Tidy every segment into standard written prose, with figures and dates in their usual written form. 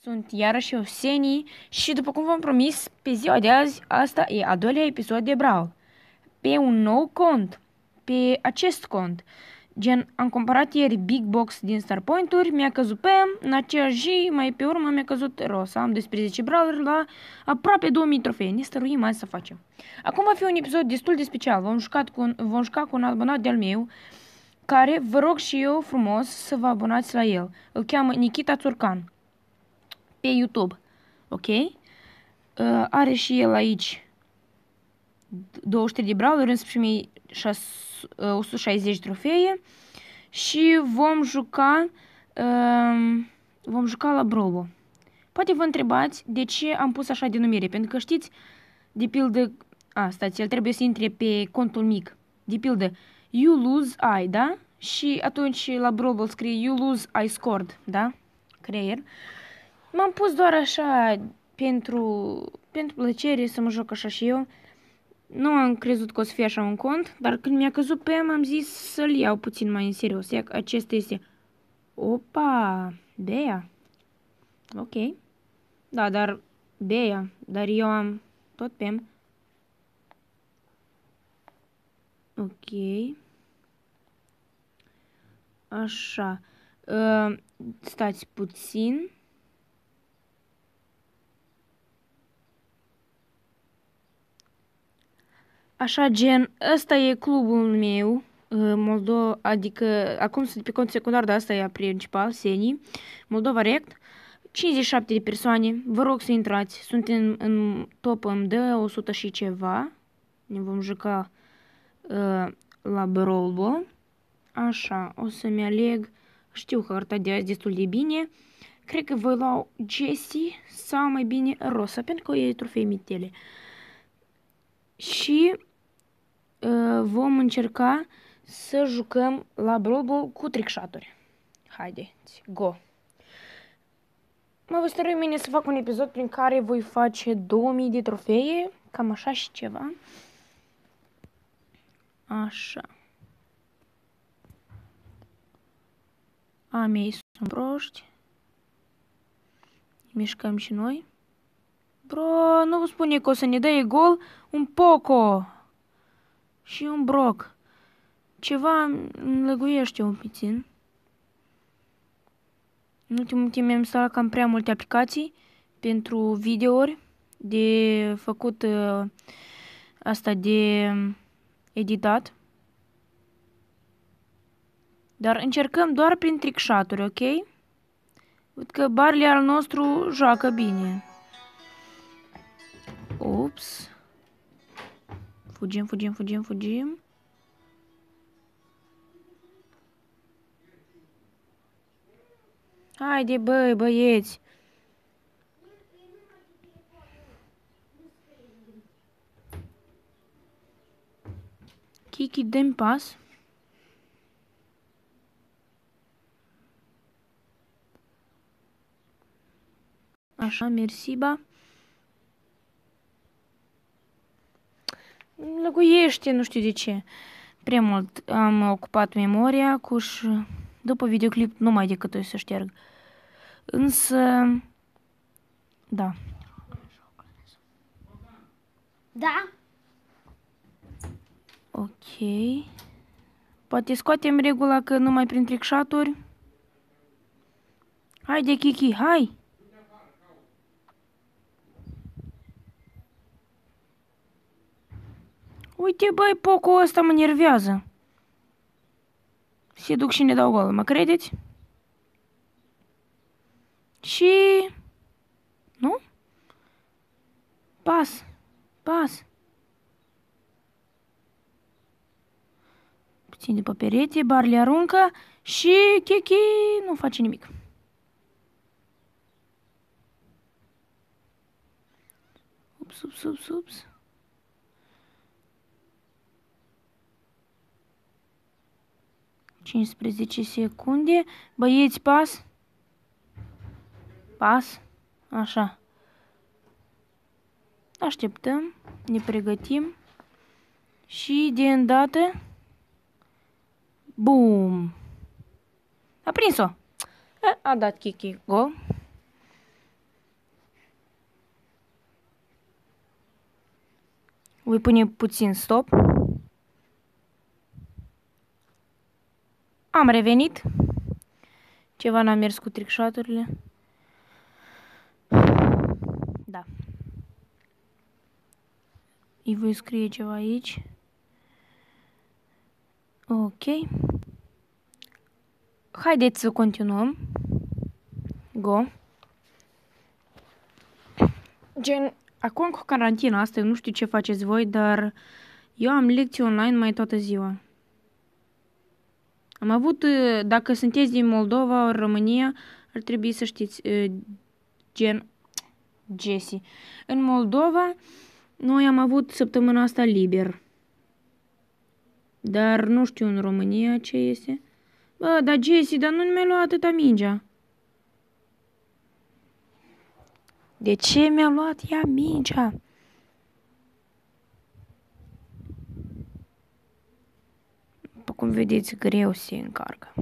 Sunt iarăși eu, Seni, și după cum v-am promis, pe ziua de azi, asta e a doilea episod de Brawl. Pe un nou cont, pe acest cont. Gen, am cumpărat ieri Big Box din Starpoint-uri, mi-a căzut pe în aceeași zi, mai pe urmă mi-a căzut Rosa. Am 12 brawler la aproape 2000 trofee. Ne stăruim azi să facem. Acum va fi un episod destul de special. Vom juca cu un abonat de-al meu, care vă rog și eu frumos să vă abonați la el. Îl cheamă Nikita Țurcan pe YouTube, ok? Are și el aici 23 de brawler, însă primit 160 trofee și vom juca la Brawl. Poate vă întrebați de ce am pus așa denumire, pentru că știți, de pildă, stați, el trebuie să intre pe contul mic, de pildă, you lose I, da? Și atunci la Brawl scrie you lose I scored, da? Creier. M-am pus doar așa pentru plăcere să mă joc așa și eu. Nu am crezut că o să fie așa un cont, dar când mi-a căzut pe am zis să-l iau puțin mai în serios. Acesta este... Opa! Bea. Ok. Da, dar... Bea. Dar eu am tot pe -am. Ok. Așa. Stați puțin. Așa, gen, ăsta e clubul meu, Moldova, adică, acum sunt pe cont secundar, dar asta e principal, Seni, Moldova Rect, 57 de persoane, vă rog să intrați, suntem în top, îmi dă 100 și ceva, ne vom juca la Brawl Ball, așa, o să-mi aleg, știu harta de azi destul de bine, cred că voi lua Jessie sau mai bine Rosa, pentru că e trofei mitele. Și vom încerca să jucăm la Brawl Ball cu trickshot-uri. Haideți, go! Mă voi stărui mâine să fac un episod prin care voi face 2000 de trofee, cam așa și ceva. Așa. Mei sunt proști. Mișcăm și noi. Bro, nu vă spune că o să ne dea gol un Poco și un Brock. Ceva îmi lăguiește un puțin. În ultimul timp mi-am instalat cam prea multe aplicații pentru videouri de făcut asta de editat. Dar încercăm doar prin trickshot-uri, ok? Văd că Barley al nostru joacă bine. Ups. Fugim. Haide, băieți. Kiki, dă-mi pas. Așa, mersi, ba. Lăguiește, nu știu de ce. Prea mult am ocupat memoria cu după videoclip numai decât o să șterg. Însă, da. Da? Ok. Poate scoatem regula că numai prin trickshot-uri. Haide, Kiki, hai! Uite, băi, Poco ăsta mă nervează. Se duc și ne dau gol, mă credeți? Și... Nu? Pas. Puțin de pe perete, Barley aruncă și Kiki nu face nimic. Ups. 15 secunde. Băieți, pas. Așa. Așteptăm, ne pregătim și de îndată, bum! A prins-o! A dat Kiki gol. Voi pune puțin stop. Am revenit. Ceva n-a mers cu trickshot-urile. Da. Îi voi scrie ceva aici. Ok. Haideți să continuăm. Go. Gen, acum cu carantina asta, eu nu știu ce faceți voi, dar eu am lecții online mai toată ziua. Am avut, dacă sunteți din Moldova, România, ar trebui să știți, gen, Jesse. În Moldova, noi am avut săptămâna asta liber. Dar nu știu în România ce este. Bă, dar Jesse, dar nu mi-a luat atâta mingea. De ce mi-a luat ea mingea? După cum vedeți, greu se încarcă.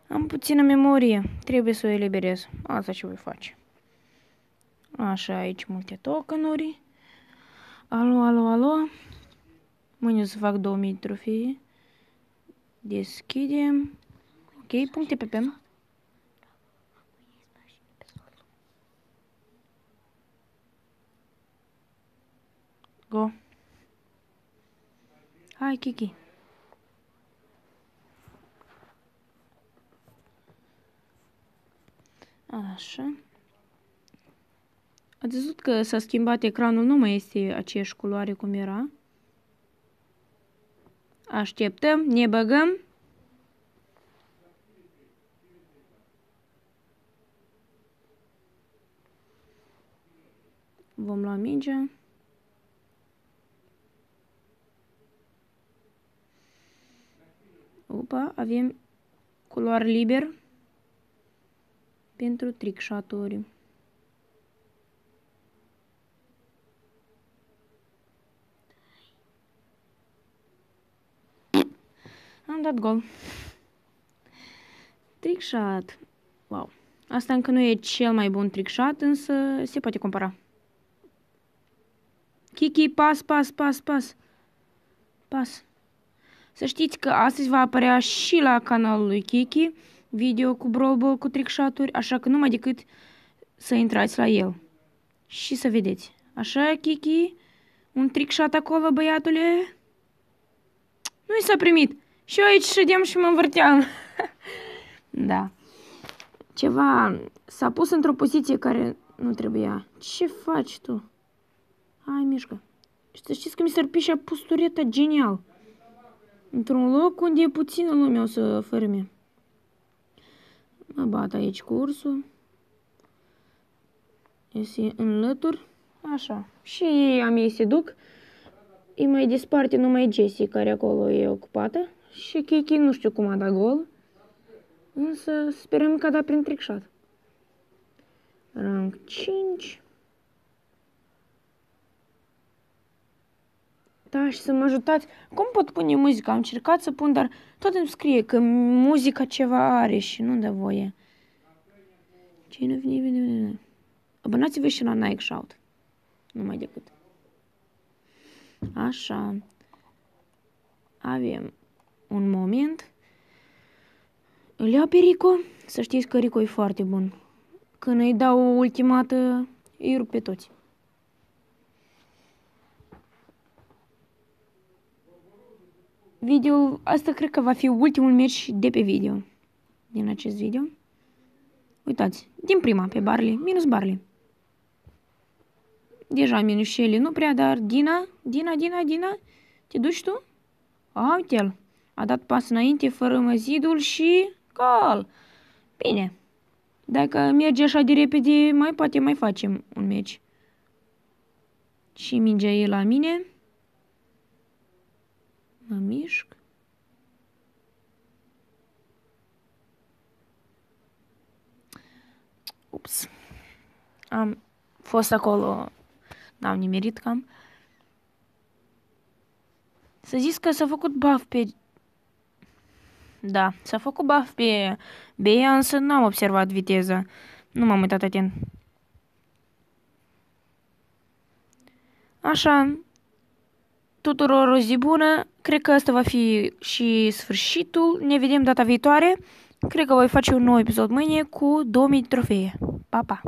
Am puțină memorie. Trebuie să o eliberez. Asta ce voi face. Așa, aici multe tokenuri. Alo, alo, alo. Mâine o să fac 2000 trofee. Deschidem. Ok, puncte pe PM. Go. Hai, Kiki. Așa. Ați văzut că s-a schimbat ecranul, nu mai este aceeași culoare cum era. Așteptăm, ne băgăm. Vom lua mingea. Opa, avem culoare liber pentru trickshot-uri. Am dat gol. Trickshot. Wow. Asta încă nu e cel mai bun trickshot, însă se poate compara. Kiki, pas, pas, pas, pas. Pas. Să știți că astăzi va apărea și la canalul lui Kiki video cu Brawl Ball cu trickshot-uri, așa că numai decât să intrați la el și să vedeți. Așa, Kiki, un trickshot acolo, băiatule? Nu i s-a primit. Și eu aici ședeam și mă învârteam. Da. Ceva s-a pus într-o poziție care nu trebuia. Ce faci tu? Hai, mișcă. Și să știți că mi s-ar și a pus tureta genial. Într-un loc unde e puțină lume o să fărâme. Mă bat aici cu ursul. Iese în lături. Așa. Și ei a mei se duc. Îi mai desparte numai Jessie, care acolo e ocupată. Și Kiki nu știu cum a dat gol. Însă sperăm că a dat prin trickshot. Rank 5. Da, și să mă ajutați. Cum pot pune muzica? Am încercat să pun, dar tot îmi scrie că muzica ceva are și nu dă voie. Cine vine? Abonați-vă și la Nike Shout. Numai decât. Așa. Avem un moment. Îl iau pe Rico. Să știți că Rico e foarte bun. Când îi dau o ultimată, îi rup pe toți. Video, asta cred că va fi ultimul meci de pe video. Din acest video. Uitați, din prima pe Barley, minus Barley. Deja minus Shelly, nu prea, dar Dina, te duci tu? A, uite-l. A dat pas înainte, fără măzidul și gol. Bine. Dacă merge așa de repede, poate mai facem un meci. Și mingea e la mine. Mă mișc. Ups. Am fost acolo. N-am nimerit cam. Să zis că s-a făcut buff pe... Da, s-a făcut buff pe Bea, însă n-am observat viteza. Nu m-am uitat atent. Așa, tuturor o zi bună. Cred că asta va fi și sfârșitul. Ne vedem data viitoare. Cred că voi face un nou episod mâine cu 2000 trofee. Pa, pa!